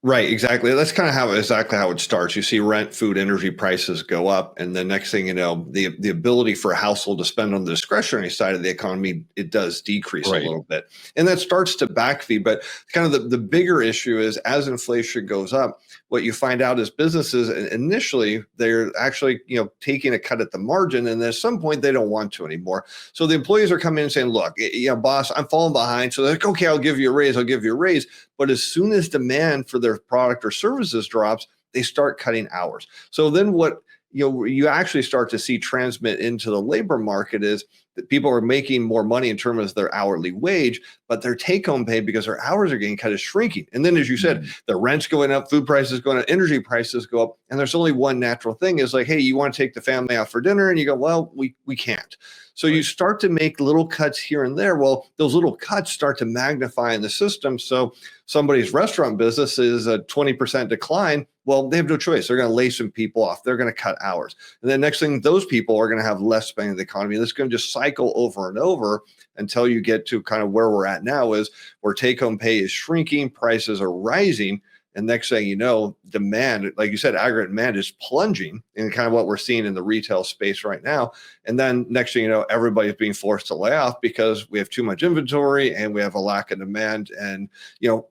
Right, exactly. That's kind of exactly how it starts. You see rent, food, energy prices go up, and the next thing you know, the ability for a household to spend on the discretionary side of the economy, it does decrease a Right. little bit, and that starts to backfeed. But kind of the bigger issue is as inflation goes up, what you find out is businesses initially they're actually taking a cut at the margin, and at some point they don't want to anymore. So the employees are coming in and saying, "Look, boss, I'm falling behind." So they're like, "Okay, I'll give you a raise. I'll give you a raise." But as soon as demand for their product or services drops, they start cutting hours. So then what you actually start to see transmit into the labor market is that people are making more money in terms of their hourly wage, but their take-home pay because their hours are getting cut is shrinking. And then, as you said, the rent's going up, food prices going up, energy prices go up, and there's only one natural thing is like, hey, you want to take the family out for dinner, and you go, well, we can't. So you start to make little cuts here and there. Well, those little cuts start to magnify in the system. So somebody's restaurant business is a 20% decline. Well, they have no choice. They're going to lay some people off. They're going to cut hours. And then next thing, those people are going to have less spending in the economy. This is going to just cycle over and over until you get to kind of where we're at now is where take-home pay is shrinking, prices are rising. And next thing you know, demand, like you said, aggregate demand is plunging in kind of what we're seeing in the retail space right now. And then next thing you know, everybody's being forced to lay off because we have too much inventory and we have a lack of demand. And,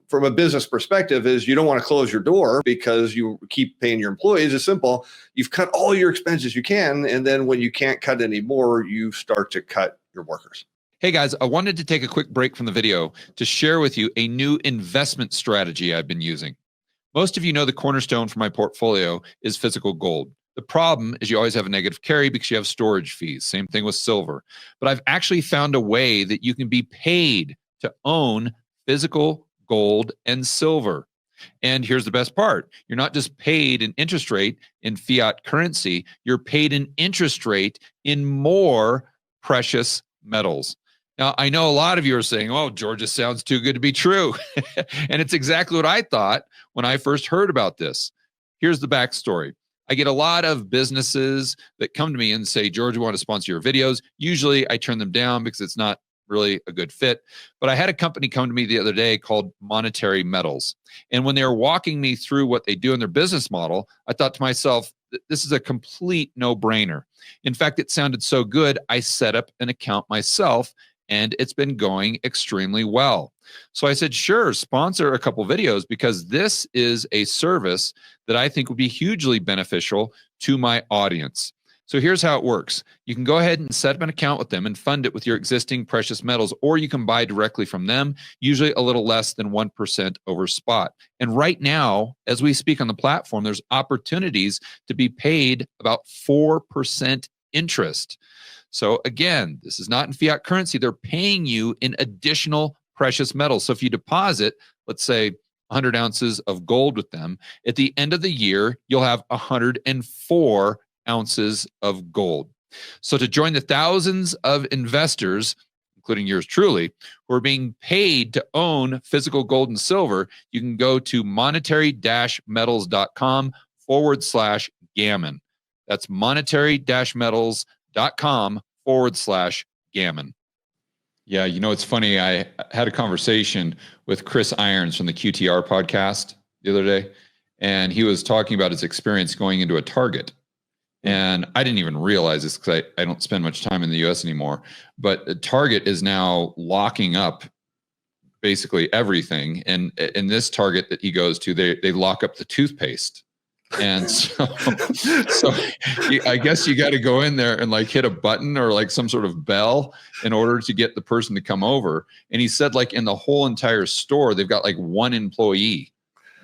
from a business perspective is you don't want to close your door because you keep paying your employees. It's simple. You've cut all your expenses you can. And then when you can't cut anymore, you start to cut your workers. Hey guys, I wanted to take a quick break from the video to share with you a new investment strategy I've been using. Most of you know the cornerstone for my portfolio is physical gold. The problem is you always have a negative carry because you have storage fees. Same thing with silver. But I've actually found a way that you can be paid to own physical gold and silver. And here's the best part. You're not just paid an interest rate in fiat currency. You're paid an interest rate in more precious metals. Now, I know a lot of you are saying, oh, Georgia sounds too good to be true. And it's exactly what I thought when I first heard about this. Here's the backstory. I get a lot of businesses that come to me and say, George, we want to sponsor your videos. Usually I turn them down because it's not really a good fit. But I had a company come to me the other day called Monetary Metals. And when they were walking me through what they do in their business model, I thought to myself, this is a complete no-brainer. In fact, it sounded so good, I set up an account myself and it's been going extremely well. So I said, sure, sponsor a couple videos because this is a service that I think would be hugely beneficial to my audience. So here's how it works. You can go ahead and set up an account with them and fund it with your existing precious metals, or you can buy directly from them, usually a little less than 1% over spot. And right now, as we speak on the platform, there's opportunities to be paid about 4% interest. So again, this is not in fiat currency. They're paying you in additional precious metals. So if you deposit, let's say 100 ounces of gold with them, at the end of the year, you'll have 104 ounces of gold. So to join the thousands of investors, including yours truly, who are being paid to own physical gold and silver, you can go to monetary-metals.com/gammon. That's monetary-metals.com/gammon. Yeah, it's funny. I had a conversation with Chris Irons from the QTR podcast the other day, and he was talking about his experience going into a Target. And I didn't even realize this because I don't spend much time in the US anymore. But Target is now locking up basically everything. And in this Target that he goes to, they lock up the toothpaste. And so I guess you got to go in there and like hit a button or like some sort of bell in order to get the person to come over. And he said like in the whole entire store, they've got like one employee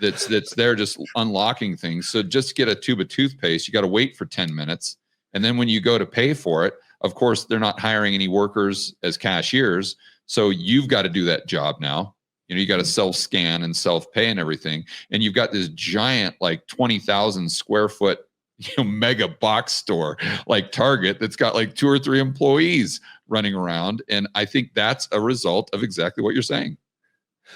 that's there just unlocking things. So just get a tube of toothpaste, you got to wait for 10 minutes. And then when you go to pay for it, of course, they're not hiring any workers as cashiers. So you've got to do that job now. You got to self-scan and self-pay and everything. And you've got this giant, like 20,000 square foot, mega box store like Target that's got like 2 or 3 employees running around. And I think that's a result of exactly what you're saying.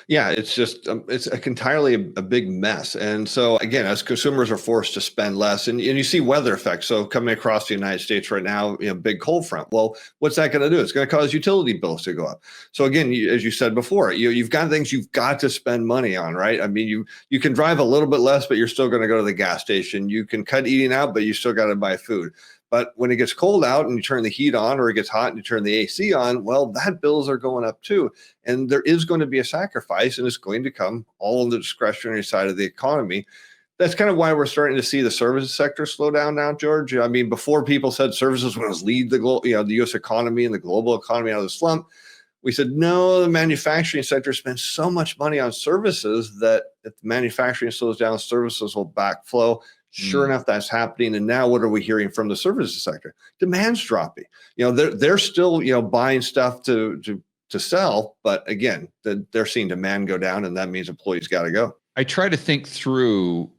Yeah, it's just it's entirely a big mess. And so again, as consumers are forced to spend less, and you see weather effects. So coming across the United States right now, big cold front. Well, what's that going to do? It's going to cause utility bills to go up. So again, as you said before, you've got things you've got to spend money on, right? I mean, you can drive a little bit less, but you're still going to go to the gas station. You can cut eating out, but you still got to buy food. But when it gets cold out and you turn the heat on, or it gets hot and you turn the AC on, well, that bills are going up too. And there is going to be a sacrifice, and it's going to come all on the discretionary side of the economy. That's kind of why we're starting to see the services sector slow down now, George. I mean, before people said services was lead the the U.S. economy and the global economy out of the slump. We said, no, the manufacturing sector spends so much money on services that if the manufacturing slows down, services will backflow. Sure enough, that's happening. And now what are we hearing from the services sector? Demand's dropping. They're still, buying stuff to sell. But again, they're seeing demand go down, and that means employees got to go. I try to think through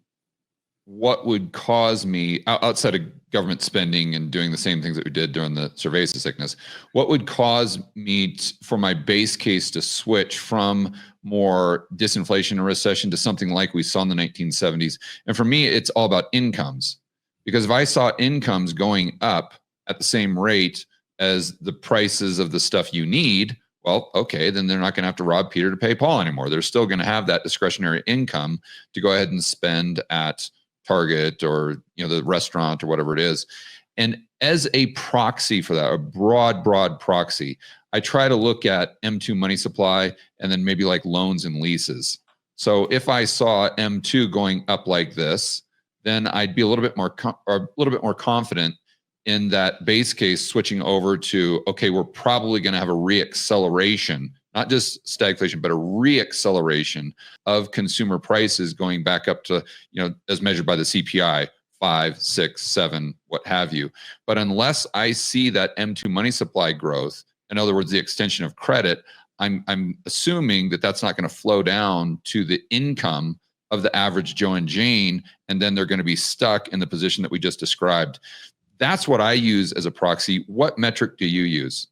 what would cause me, outside of government spending and doing the same things that we did during the surveillance of sickness, what would cause me for my base case to switch from more disinflation and recession to something like we saw in the 1970s. And for me, it's all about incomes. Because if I saw incomes going up at the same rate as the prices of the stuff you need, well, okay, then they're not going to have to rob Peter to pay Paul anymore. They're still going to have that discretionary income to go ahead and spend at Target or the restaurant or whatever it is. And as a proxy for that, a broad proxy, I try to look at M2 money supply and then maybe like loans and leases. So if I saw M2 going up like this, then I'd be a little bit more confident in that base case switching over to, okay, we're probably going to have a reacceleration, not just stagflation, but a reacceleration of consumer prices going back up to, as measured by the CPI, 5, 6, 7, what have you. But unless I see that M2 money supply growth, in other words, the extension of credit, I'm assuming that that's not going to flow down to the income of the average Joe and Jane, and then they're going to be stuck in the position that we just described. That's what I use as a proxy. What metric do you use?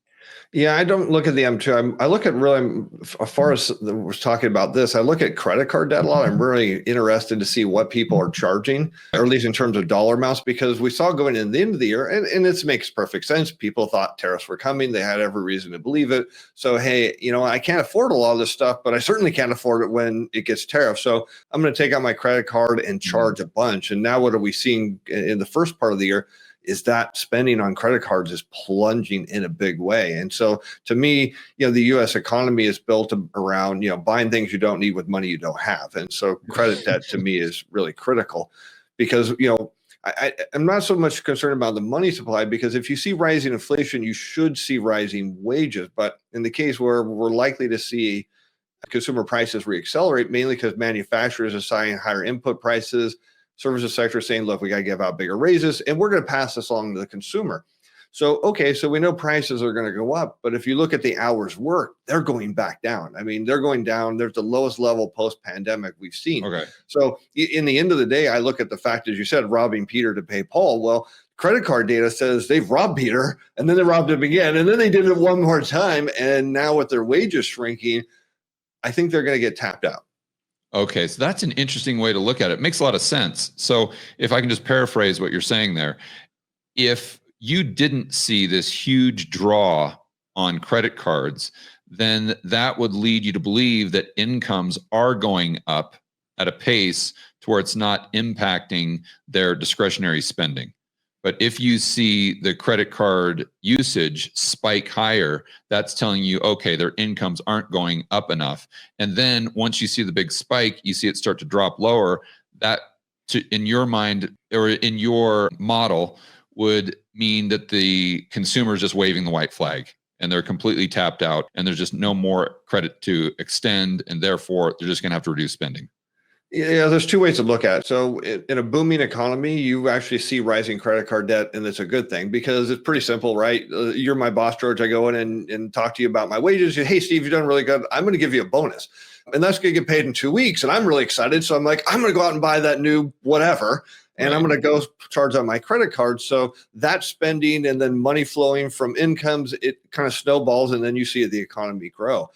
Yeah, I don't look at the M2. I look at really, as far as we're talking about this, I look at credit card debt a lot. I'm really interested to see what people are charging, or at least in terms of dollar amounts, because we saw going in the end of the year, and it makes perfect sense. People thought tariffs were coming. They had every reason to believe it. So, hey, I can't afford a lot of this stuff, but I certainly can't afford it when it gets tariffed. So I'm going to take out my credit card and charge a bunch. And now what are we seeing in the first part of the year? Is that spending on credit cards is plunging in a big way. And so to me, the U.S. economy is built around, buying things you don't need with money you don't have. And so credit debt to me is really critical because, I'm not so much concerned about the money supply, because if you see rising inflation, you should see rising wages. But in the case where we're likely to see consumer prices reaccelerate, mainly because manufacturers assigning higher input prices, services sector saying, look, we got to give out bigger raises, and we're going to pass this along to the consumer. So, okay, so we know prices are going to go up, but if you look at the hours worked, they're going back down. I mean, they're going down. There's the lowest level post-pandemic we've seen. Okay. So in the end of the day, I look at the fact, as you said, robbing Peter to pay Paul. Well, credit card data says they've robbed Peter, and then they robbed him again, and then they did it one more time. And now with their wages shrinking, I think they're going to get tapped out. Okay, so that's an interesting way to look at it. Makes a lot of sense. So if I can just paraphrase what you're saying there, if you didn't see this huge draw on credit cards, then that would lead you to believe that incomes are going up at a pace to where it's not impacting their discretionary spending. But if you see the credit card usage spike higher, that's telling you, okay, their incomes aren't going up enough. And then once you see the big spike, you see it start to drop lower. That, in your mind or in your model, would mean that the consumer is just waving the white flag and they're completely tapped out and there's just no more credit to extend. And therefore, they're just going to have to reduce spending. Yeah, there's two ways to look at it. So in a booming economy, you actually see rising credit card debt, and it's a good thing because it's pretty simple, right? You're my boss, George. I go in and talk to you about my wages. Hey, Steve, you've done really good. I'm going to give you a bonus. And that's going to get paid in 2 weeks. And I'm really excited. So I'm like, I'm going to go out and buy that new whatever. And I'm going to go charge on my credit card. So that spending and then money flowing from incomes, it kind of snowballs. And then you see the economy grow.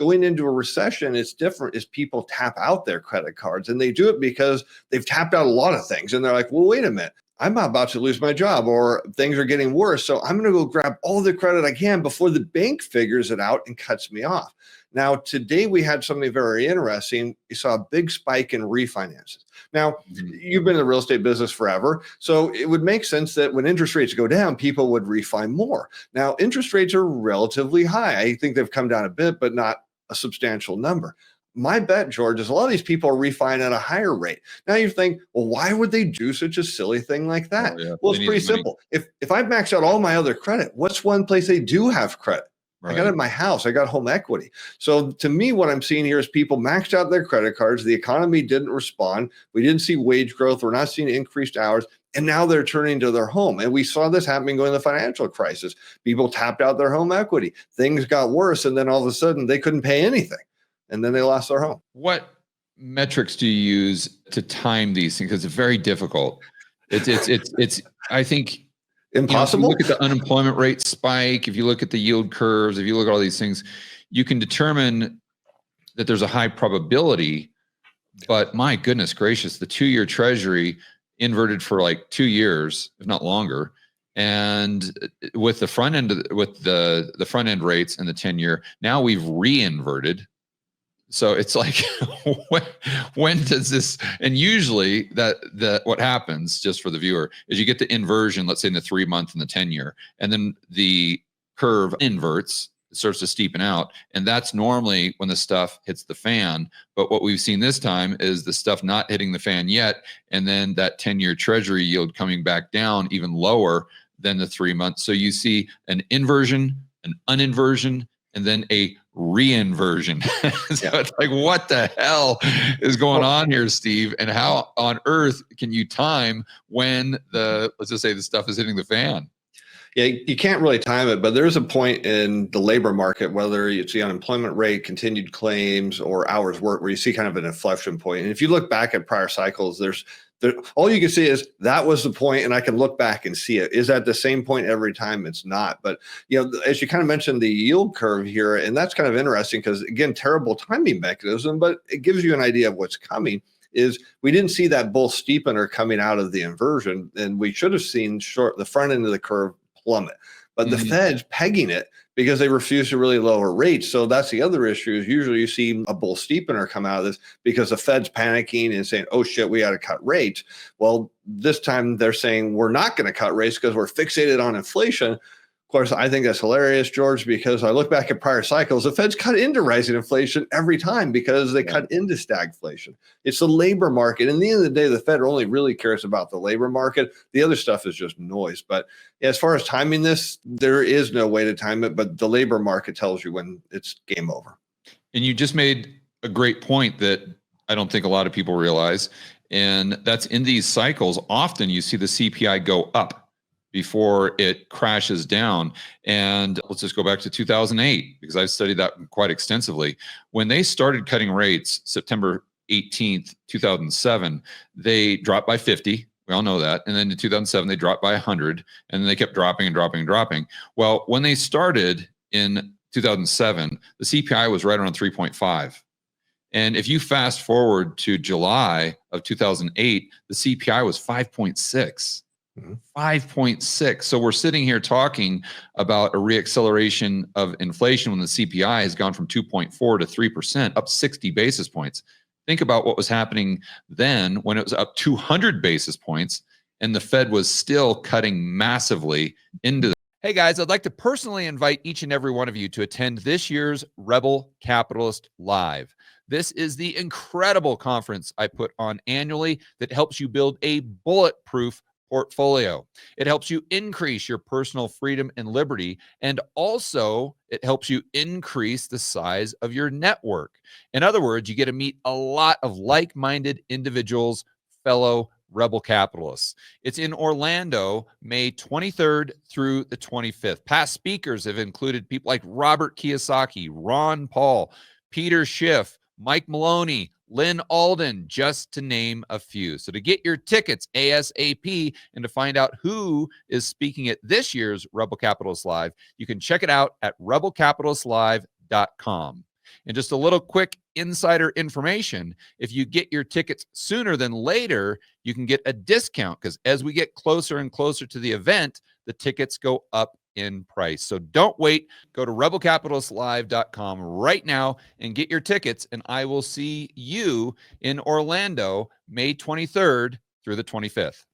going into a recession, it's different, is people tap out their credit cards, and they do it because they've tapped out a lot of things. And they're like, well, wait a minute, I'm about to lose my job, or things are getting worse. So I'm going to go grab all the credit I can before the bank figures it out and cuts me off. Now, today we had something very interesting. You saw a big spike in refinances. Now, you've been in the real estate business forever, so it would make sense that when interest rates go down, people would refi more. Now, interest rates are relatively high. I think they've come down a bit, but not a substantial number. My bet, George, is a lot of these people are refining at a higher rate. Now you think, well, why would they do such a silly thing like that? Oh, yeah. Well, it's pretty simple. If I max out all my other credit, what's one place they do have credit? Right. I got it in my house. I got home equity. So to me, what I'm seeing here is people maxed out their credit cards. The economy didn't respond. We didn't see wage growth. We're not seeing increased hours. And now they're turning to their home. And we saw this happening during the financial crisis. People tapped out their home equity. Things got worse. And then all of a sudden they couldn't pay anything. And then they lost their home. What metrics do you use to time these things? Because it's very difficult. It's I think, impossible. If you look at the unemployment rate spike, if you look at the yield curves, if you look at all these things, you can determine that there's a high probability, but my goodness gracious, the 2-year treasury inverted for like 2 years, if not longer. And with the front end, with the front end rates and the 10-year, now we've re-inverted. So it's like, when does this, and usually that what happens, just for the viewer, is you get the inversion, let's say in the 3-month and the 10-year, and then the curve inverts, it starts to steepen out. And that's normally when the stuff hits the fan. But what we've seen this time is the stuff not hitting the fan yet. And then that 10-year treasury yield coming back down even lower than the 3 months. So you see an inversion, an uninversion, and then a re-inversion. So it's like, what the hell is going on here, Steve? And how on earth can you time when let's just say the stuff is hitting the fan? Yeah, you can't really time it, but there's a point in the labor market, whether it's the unemployment rate, continued claims, or hours worked, where you see kind of an inflection point. And if you look back at prior cycles, all you can see is that was the point, and I can look back and see it. Is that the same point every time? It's not. But as you kind of mentioned, the yield curve here, and that's kind of interesting because, again, terrible timing mechanism, but it gives you an idea of what's coming. Is we didn't see that bull steepener coming out of the inversion, and we should have seen the front end of the curve plummet. But the Fed's pegging it because they refuse to really lower rates. So that's the other issue, is usually you see a bull steepener come out of this because the Fed's panicking and saying, oh shit, we got to cut rates. Well, this time they're saying we're not going to cut rates because we're fixated on inflation. Of course, I think that's hilarious, George, because I look back at prior cycles, the Fed's cut into rising inflation every time because they cut into stagflation. It's the labor market. And at the end of the day, the Fed only really cares about the labor market. The other stuff is just noise. But as far as timing this, there is no way to time it, but the labor market tells you when it's game over. And you just made a great point that I don't think a lot of people realize. And that's, in these cycles, often you see the CPI go up before it crashes down. And let's just go back to 2008, because I've studied that quite extensively. When they started cutting rates, September 18th, 2007, they dropped by 50. We all know that. And then in 2007, they dropped by 100, and then they kept dropping and dropping and dropping. Well, when they started in 2007, the CPI was right around 3.5. And if you fast forward to July of 2008, the CPI was 5.6. 5.6. So we're sitting here talking about a reacceleration of inflation when the CPI has gone from 2.4 to 3%, up 60 basis points. Think about what was happening then when it was up 200 basis points and the Fed was still cutting massively into the. Hey guys, I'd like to personally invite each and every one of you to attend this year's Rebel Capitalist Live. This is the incredible conference I put on annually that helps you build a bulletproof portfolio. It helps you increase your personal freedom and liberty, and also it helps you increase the size of your network. In other words, you get to meet a lot of like-minded individuals, fellow rebel capitalists. It's in Orlando, May 23rd through the 25th. Past speakers have included people like Robert Kiyosaki, Ron Paul, Peter Schiff, Mike Maloney, Lynn Alden, just to name a few. So to get your tickets ASAP and to find out who is speaking at this year's Rebel Capitalist Live, you can check it out at rebelcapitalistlive.com. And just a little quick insider information, if you get your tickets sooner than later, you can get a discount, because as we get closer and closer to the event, the tickets go up in price. So don't wait. Go to rebelcapitalistlive.com right now and get your tickets, and I will see you in Orlando May 23rd through the 25th.